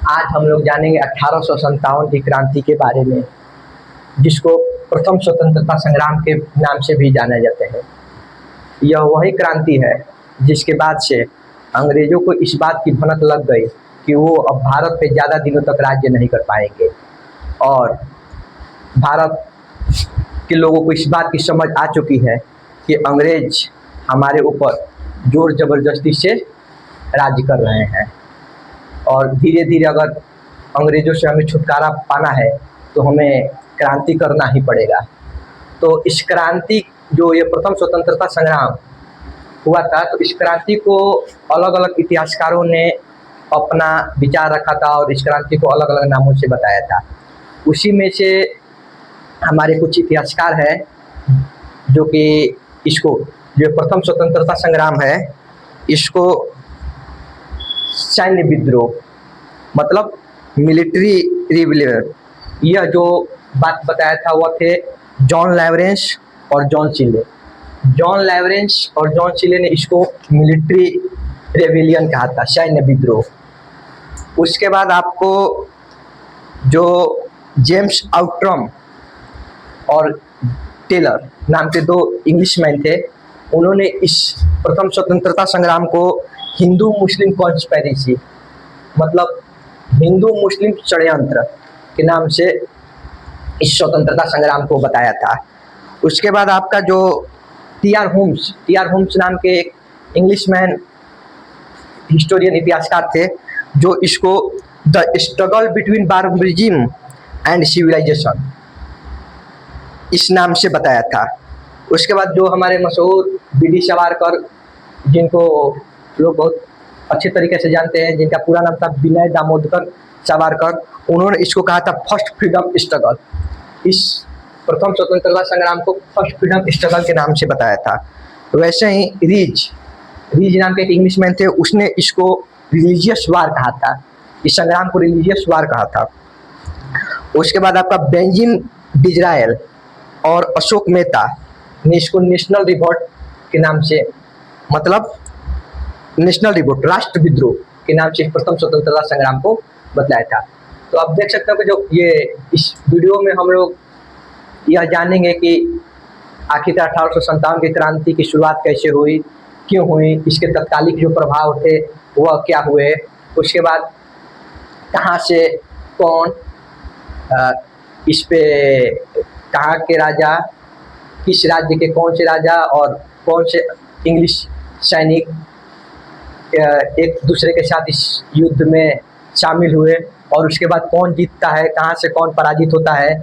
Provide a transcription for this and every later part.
आज हम लोग जानेंगे 1857 की क्रांति के बारे में, जिसको प्रथम स्वतंत्रता संग्राम के नाम से भी जाना जाते हैं। यह वही क्रांति है जिसके बाद से अंग्रेजों को इस बात की भनक लग गई कि वो अब भारत पे ज़्यादा दिनों तक राज्य नहीं कर पाएंगे, और भारत के लोगों को इस बात की समझ आ चुकी है कि अंग्रेज हमारे ऊपर जोर ज़बरदस्ती से राज्य कर रहे हैं, और धीरे धीरे अगर अंग्रेज़ों से हमें छुटकारा पाना है तो हमें क्रांति करना ही पड़ेगा। तो इस क्रांति जो ये प्रथम स्वतंत्रता संग्राम हुआ था, तो इस क्रांति को अलग अलग इतिहासकारों ने अपना विचार रखा था और इस क्रांति को अलग अलग नामों से बताया था। उसी में से हमारे कुछ इतिहासकार हैं जो कि इसको जो प्रथम स्वतंत्रता संग्राम है, इसको सैन्य विद्रोह मतलब मिलिट्री रिबेलियन, यह जो बात बताया था वह थे जॉन लॉरेंस और जॉन सिले। जॉन लॉरेंस और जॉन सिले ने इसको मिलिट्री रेबेलियन कहा था, सैन्य विद्रोह। उसके बाद आपको जो जेम्स आउट्रम और टेलर नाम के दो इंग्लिशमैन थे, उन्होंने इस प्रथम स्वतंत्रता संग्राम को हिंदू मुस्लिम कॉन्स्पिरेसी मतलब हिंदू मुस्लिम षड्यंत्र के नाम से इस स्वतंत्रता संग्राम को बताया था। उसके बाद आपका जो टी आर होम्स नाम के एक इंग्लिशमैन हिस्टोरियन इतिहासकार थे, जो इसको the struggle between barbarism and civilisation इस नाम से बताया था। उसके बाद जो हमारे मशहूर बी डी सावरकर, जिनको लोग बहुत अच्छे तरीके से जानते हैं, जिनका पूरा नाम था विनय दामोदर सावरकर, उन्होंने इसको कहा था फर्स्ट फ्रीडम स्ट्रगल। इस प्रथम स्वतंत्रता संग्राम को फर्स्ट फ्रीडम स्ट्रगल के नाम से बताया था। वैसे ही रीज नाम के एक इंग्लिशमैन थे, उसने इसको रिलीजियस वार कहा था, इस संग्राम को रिलीजियस वार कहा था। उसके बाद आपका बेंजिन डिजरायल और अशोक मेहता ने इसको नेशनल रिवॉल्ट के नाम से मतलब नेशनल रिवॉल्ट राष्ट्र विद्रोह के नाम से प्रथम स्वतंत्रता संग्राम को बताया था। तो आप देख सकते हो कि जो ये इस वीडियो में हम लोग यह जानेंगे कि आखिरकार 1857 की क्रांति की शुरुआत कैसे हुई, क्यों हुई, इसके तत्कालिक जो प्रभाव थे वह क्या हुए, उसके बाद कहाँ से कौन इस पे कहाँ के राजा, किस राज्य के कौन से राजा और कौन से इंग्लिश सैनिक एक दूसरे के साथ इस युद्ध में शामिल हुए, और उसके बाद कौन जीतता है, कहाँ से कौन पराजित होता है,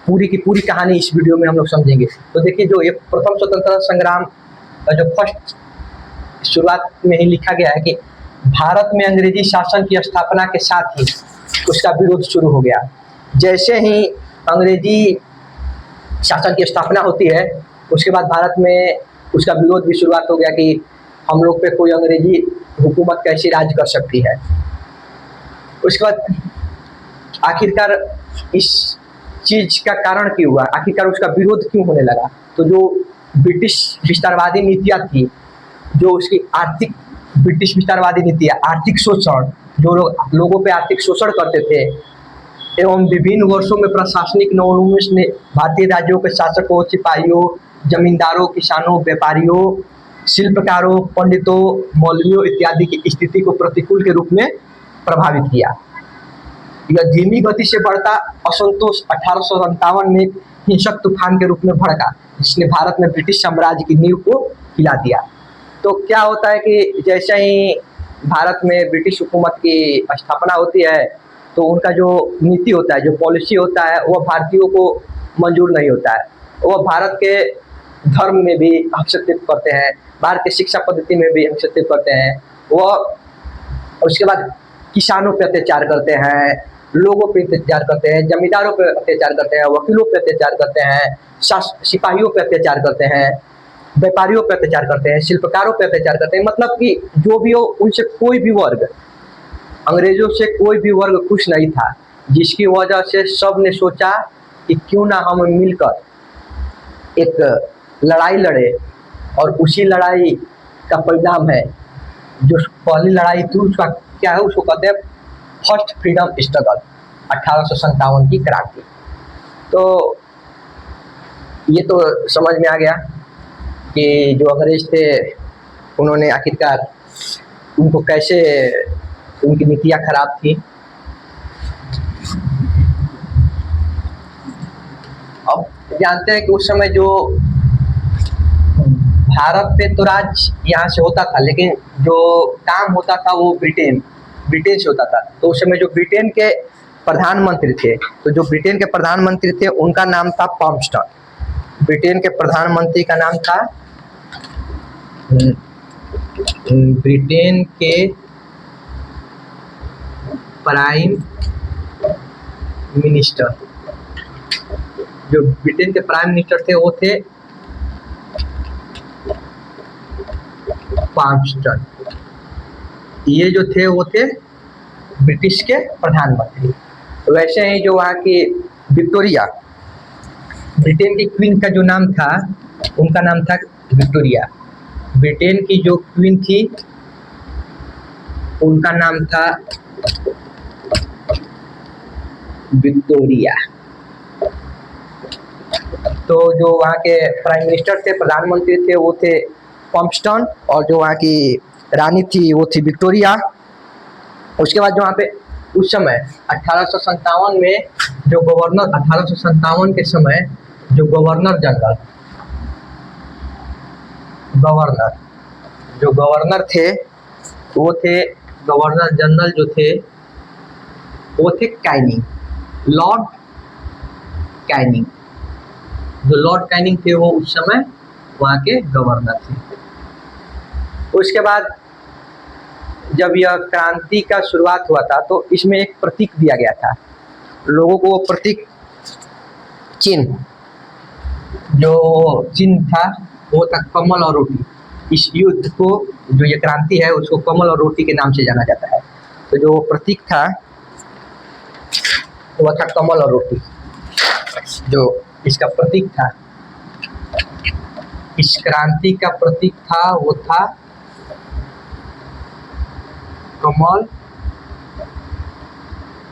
पूरी की पूरी कहानी इस वीडियो में हम लोग समझेंगे। तो देखिए, जो ये प्रथम स्वतंत्रता संग्राम का जो फर्स्ट शुरुआत में ही लिखा गया है कि भारत में अंग्रेजी शासन की स्थापना के साथ ही उसका विरोध शुरू हो गया। जैसे ही अंग्रेजी शासन की स्थापना होती है, उसके बाद भारत में उसका विरोध भी शुरुआत हो गया कि हम लोग पे कोई अंग्रेजी हुकूमत कैसे राज कर सकती है। उसके बाद आखिरकार इस चीज का कारण क्यों हुआ, आखिरकार उसका विरोध क्यों होने लगा। तो जो ब्रिटिश विस्तारवादी नीतियाँ थी, जो उसकी आर्थिक ब्रिटिश विस्तारवादी नीतियाँ, आर्थिक शोषण, जो लोगों पे आर्थिक शोषण करते थे, एवं विभिन्न वर्षों में प्रशासनिक नवोन्मेष ने भारतीय राज्यों के शासकों, सिपाहियों, जमींदारों, किसानों, व्यापारियों, शिल्पकारों, पंडितों, मौलवियों इत्यादि की स्थिति को प्रतिकूल के रूप में प्रभावित किया। यह धीमी गति से बढ़ता असंतोष 1857 में हिंसक तूफान के रूप में भड़का, जिसने भारत में ब्रिटिश साम्राज्य की नींव को हिला दिया। तो क्या होता है कि जैसे ही भारत में ब्रिटिश हुकूमत की स्थापना होती है, तो उनका जो नीति होता है, जो पॉलिसी होता है, वह भारतीयों को मंजूर नहीं होता है। वह भारत के धर्म में भी हस्तक्षेप करते हैं, भारत की शिक्षा पद्धति में भी हस्तक्षेप करते हैं। वह उसके बाद किसानों पे अत्याचार करते हैं, लोगों पे अत्याचार करते हैं, जमींदारों पे अत्याचार करते हैं, वकीलों पे अत्याचार करते हैं, सिपाहियों पे अत्याचार करते हैं, व्यापारियों पे अत्याचार करते हैं, शिल्पकारों पे अत्याचार करते हैं। मतलब कि जो भी हो, उनसे कोई भी वर्ग, अंग्रेजों से कोई भी वर्ग खुश नहीं था, जिसकी वजह से सब ने सोचा कि क्यों ना हम मिलकर एक लड़ाई लड़े, और उसी लड़ाई का परिणाम है जो पहली लड़ाई थी, उसका क्या है, उसको कहते हैं फर्स्ट फ्रीडम स्ट्रगल 1857 की क्रांति। तो ये तो समझ में आ गया कि जो अंग्रेज थे उन्होंने आखिरकार उनको कैसे, उनकी नीतियाँ खराब थी। अब जानते हैं कि उस समय जो भारत पे तो राज यहाँ से होता था, लेकिन जो काम होता था वो ब्रिटेन से होता था। तो उस समय जो ब्रिटेन के प्रधानमंत्री थे, तो जो ब्रिटेन के प्रधानमंत्री थे उनका नाम था पम्पस्टन। ब्रिटेन के प्रधानमंत्री का नाम था ब्रिटेन के प्राइम मिनिस्टर, जो ब्रिटेन के प्राइम मिनिस्टर थे वो थे पम्पस्टन। ये जो थे वो थे ब्रिटिश के प्रधानमंत्री। वैसे ही जो वहाँ की विक्टोरिया, ब्रिटेन की क्वीन का जो नाम था उनका नाम था विक्टोरिया। ब्रिटेन की जो क्वीन थी उनका नाम था विक्टोरिया। तो जो वहाँ के प्राइम मिनिस्टर थे, प्रधानमंत्री थे, वो थे पम्पस्टन, और जो वहाँ की रानी थी वो थी विक्टोरिया। उसके बाद जो वहाँ पे उस समय 1857 में जो गवर्नर, 1857 के समय जो गवर्नर थे वो थे, गवर्नर जनरल जो थे वो थे कैनिंग, लॉर्ड कैनिंग। जो लॉर्ड कैनिंग थे वो उस समय वहाँ के गवर्नर थे। उसके बाद जब यह क्रांति का शुरुआत हुआ था तो इसमें एक प्रतीक दिया गया था लोगों को। वो प्रतीक चिन्ह, जो चिन्ह था वो था कमल और रोटी। इस युद्ध को, जो ये क्रांति है, उसको कमल और रोटी के नाम से जाना जाता है। तो जो प्रतीक था वो था कमल और रोटी, जो इसका प्रतीक था, इस क्रांति का प्रतीक था वो था कमल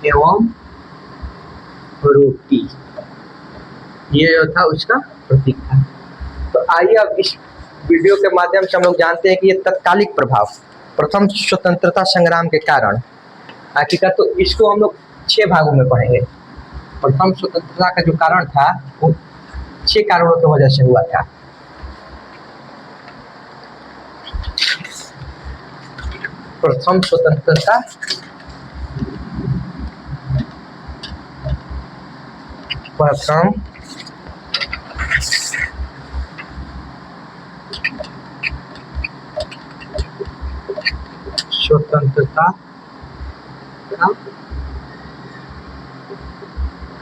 एवं रोटी। ये जो था उसका प्रतीक था। तो आइए अब इस वीडियो के माध्यम से हम लोग जानते हैं कि ये तत्कालिक प्रभाव प्रथम स्वतंत्रता संग्राम के कारण, आखिरकार तो इसको हम लोग 6 भागों में पढ़ेंगे। प्रथम स्वतंत्रता का जो कारण था वो 6 कारणों की वजह से हुआ था। प्रथम स्वतंत्रता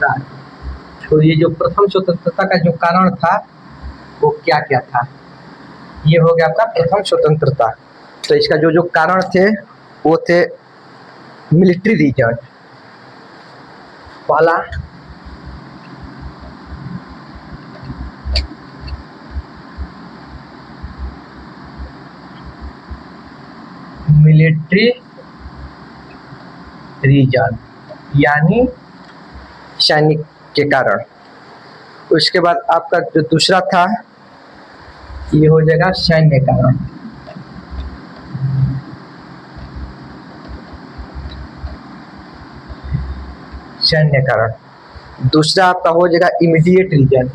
का, तो ये जो प्रथम स्वतंत्रता का जो कारण था वो क्या क्या था, ये हो गया आपका प्रथम स्वतंत्रता। तो इसका जो जो कारण थे वो थे मिलिट्री रीजन। पहला मिलिट्री रीजन यानी सैनिक के कारण। उसके बाद आपका जो दूसरा था ये हो जाएगा सैन्य कारण। सैन्य कारण। दूसरा आपका हो जाएगा इमीडिएट रीजन।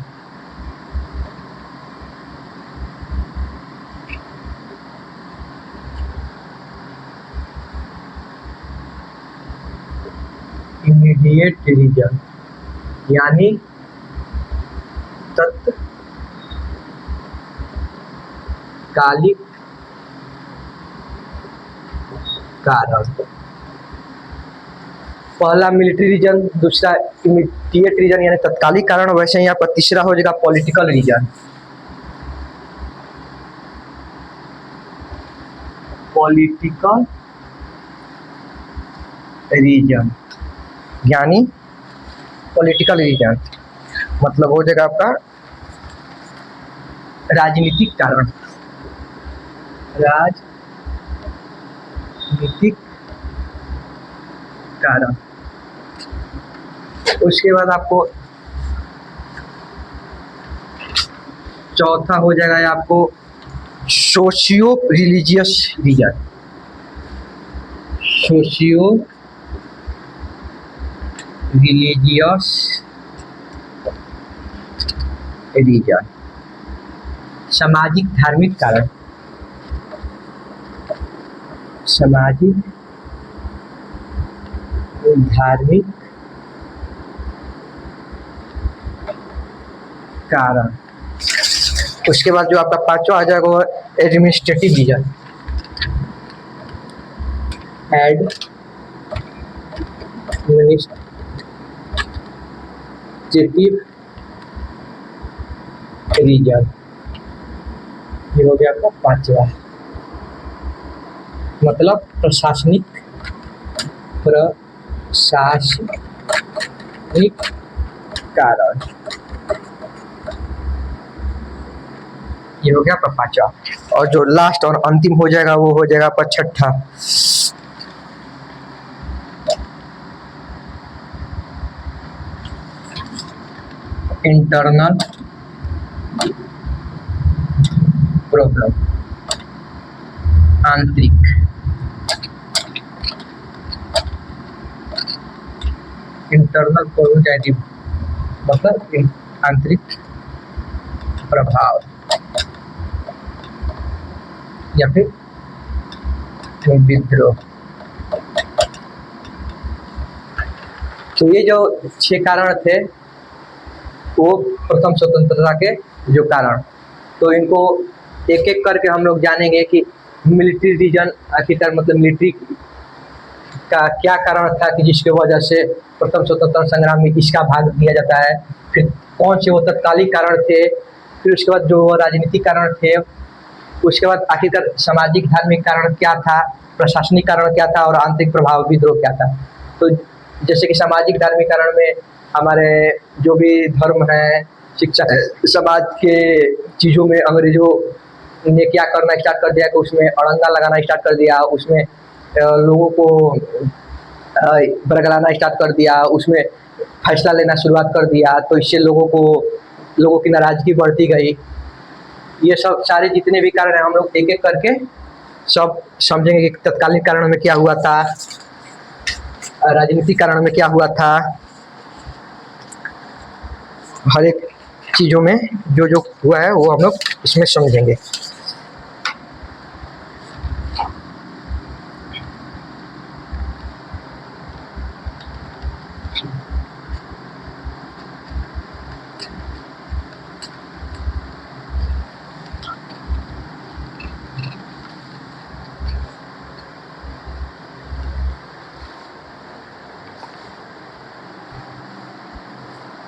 इमीडिएट रीजन यानी तत्कालिक कारण। पहला मिलिट्री रीजन, दूसरा इमीडिएट रीजन यानी तत्कालिक कारण। वैसे ही आपका तीसरा हो जाएगा पॉलिटिकल रीजन। पॉलिटिकल रीजन यानी पॉलिटिकल रीजन मतलब हो जाएगा आपका राजनीतिक कारण। राजनीतिक कारण। उसके बाद आपको चौथा हो जाएगा आपको socio religious reason. Socio religious reason, सामाजिक धार्मिक कारण। सामाजिक धार्मिक कारण। उसके बाद जो आपका पांचवा आ जाएगा वो एडमिनिस्ट्रेटिव रीजन। एडमिनिस्ट्रेटिव रीजन, ये हो गया आपका पांचवा, मतलब प्रशासनिक कारण। ये हो गया आपका पांचवा। और जो लास्ट और अंतिम हो जाएगा वो हो जाएगा आपका छठा, इंटरनल प्रॉब्लम, आंतरिक। इंटरनल प्रॉब्लम मतलब आंतरिक प्रभाव या फिर विद्रोह। तो ये जो 6 कारण थे वो प्रथम स्वतंत्रता के जो कारण। तो इनको एक एक करके हम लोग जानेंगे कि मिलिट्री रीजन आखिरकार मतलब मिलिट्री का क्या कारण था कि जिसके वजह से प्रथम स्वतंत्रता संग्राम में इसका भाग दिया जाता है। फिर कौन से वो तत्कालिक कारण थे, फिर उसके बाद जो राजनीतिक कारण थे, उसके बाद आखिरकार सामाजिक धार्मिक कारण क्या था, प्रशासनिक कारण क्या था और आंतरिक प्रभाव विद्रोह क्या था। तो जैसे कि सामाजिक धार्मिक कारण में हमारे जो भी धर्म है, शिक्षा, समाज के चीज़ों में अंग्रेजों ने क्या करना स्टार्ट कर दिया कि उसमें अड़ंगा लगाना स्टार्ट कर दिया, उसमें लोगों को बरगलाना स्टार्ट कर दिया, उसमें फैसला लेना शुरुआत कर दिया। तो इससे लोगों की नाराज़गी बढ़ती गई। ये सब सारे जितने भी कारण हैं हम लोग एक एक करके सब समझेंगे कि तत्कालीन कारण में क्या हुआ था, राजनीतिक कारण में क्या हुआ था, हर एक चीज़ों में जो जो हुआ है वो हम लोग इसमें समझेंगे।